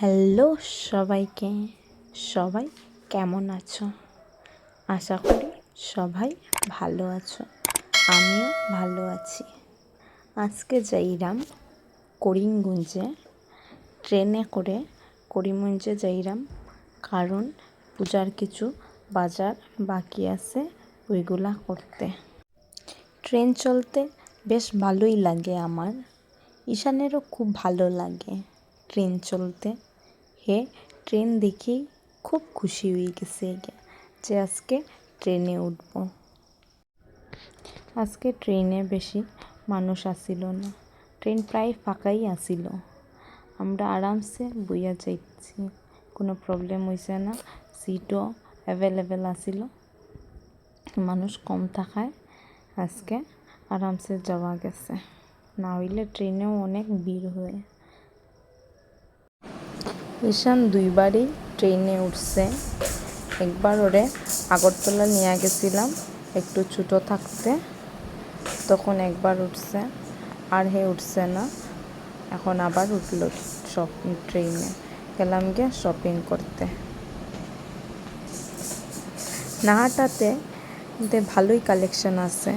Hello সবাইকে, সবাই কেমন আছো? আশা করি সবাই ভালো আছো, আমিও ভালো আছি। আজকে যাইরাম করিমগঞ্জে, ট্রেনে করে করিমগঞ্জে যাইরাম, কারণ পূজার কিছু বাজার বাকি আছে ওইগুলা করতে। ট্রেন চলতে বেশ ভালোই লাগে আমার, ঈশানেরও খুব ভালো লাগে ট্রেন চলতে। ট্রেন দেখেই খুব খুশি হয়ে গেছে যে আজকে ট্রেনে উঠব। আজকে ট্রেনে বেশি মানুষ আসিল না, ট্রেন প্রায় ফাঁকাই আসিল। আমরা আরামসে বইয়া যাইছি, কোনো প্রবলেম হয়েছে না, সিটও অ্যাভেলেবেল আসিল। মানুষ কম থাকায় আজকে আরামসে যাওয়া গেছে, না হইলে ট্রেনেও অনেক ভিড় হয়। ঈশান দুইবারই ট্রেনে উঠছে। একবার ওরে আগরতলা নিয়ে গেছিলাম একটু ছোটো থাকতে, তখন একবার উঠছে, আর উঠছে না। এখন আবার উঠল ট্রেনে, গেলাম গিয়ে শপিং করতে। নাহাটাতে ভালোই কালেকশন আছে,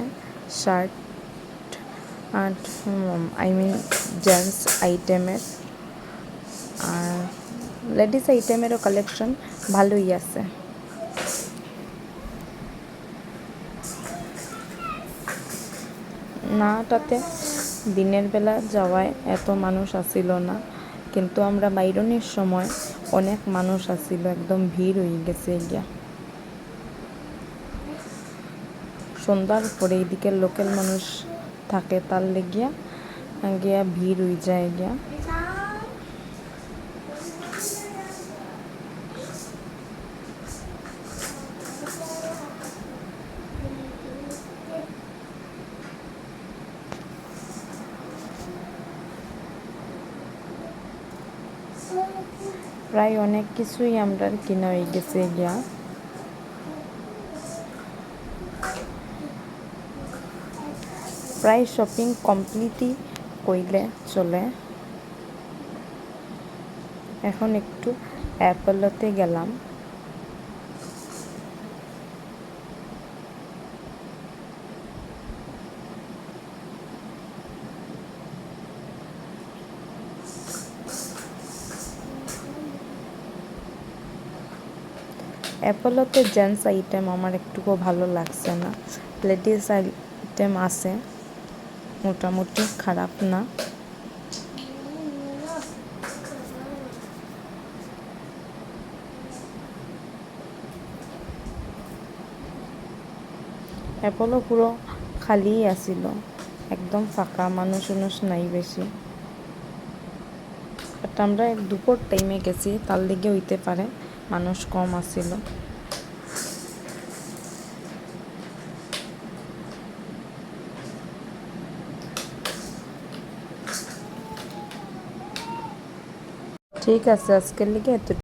শার্ট আর জেন্টস আইটেমের, আর লেডিস আইটেমেরও কালেকশন ভালোই আছে। নাটাতে দিনের বেলা যাওয়ায় এত মানুষ আসিল না, কিন্তু আমরা বাইরনের সময় অনেক মানুষ আসিল, একদম ভিড় হয়ে গেছে গিয়া। সন্ধ্যার পরে এইদিকে লোকাল মানুষ থাকে, তার লেগিয়া গিয়া ভিড় হয়ে যায় গিয়া। প্রায় অনেক কিছুই আমরা কিনা হয়ে গেছে গিয়া। প্রায় শপিং কমপ্লিটই কইলে চলে। এখন একটু অ্যাপোলোতে গেলাম। অ্যাপোলোতে জেন্টস আইটেম আমার একটুকু ভালো লাগছে না, লেডিস আইটেম আছে, মোটামুটি খারাপ না। অ্যাপোলো পুরো খালিই আসিল, একদম ফাঁকা, মানুষ নাই বেশি। বাট আমরা দুপুর টাইমে গেছি, তার দিকে হইতে পারে মানুষ কম আসিল। ঠিক আছে, আজকের লিগে এত।